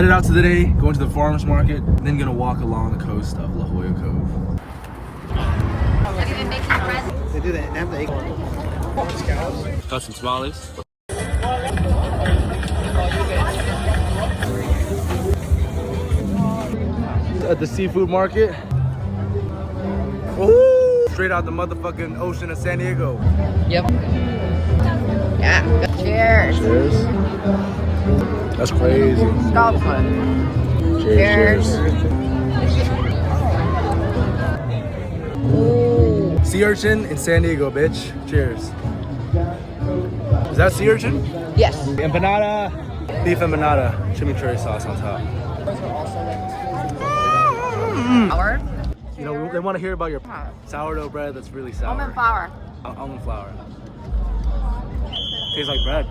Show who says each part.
Speaker 1: Headed out today, going to the farmer's market, then gonna walk along the coast of La Jolla Cove.
Speaker 2: Have you been making presents?
Speaker 3: They do that. They have the egg.
Speaker 1: Got some tamales. At the seafood market. Ooh, straight out the motherfucking ocean of San Diego.
Speaker 2: Yep. Yeah. Cheers.
Speaker 1: Cheers. That's crazy.
Speaker 2: Scotland.
Speaker 1: Cheers.
Speaker 2: Ooh.
Speaker 1: Sea urchin in San Diego, bitch. Cheers. Is that sea urchin?
Speaker 2: Yes.
Speaker 1: Empanada. Beef empanada. Chimichurri sauce on top.
Speaker 2: Flour.
Speaker 1: You know, they want to hear about your sourdough bread that's really sour.
Speaker 2: Almond flour.
Speaker 1: Almond flour. Tastes like bread.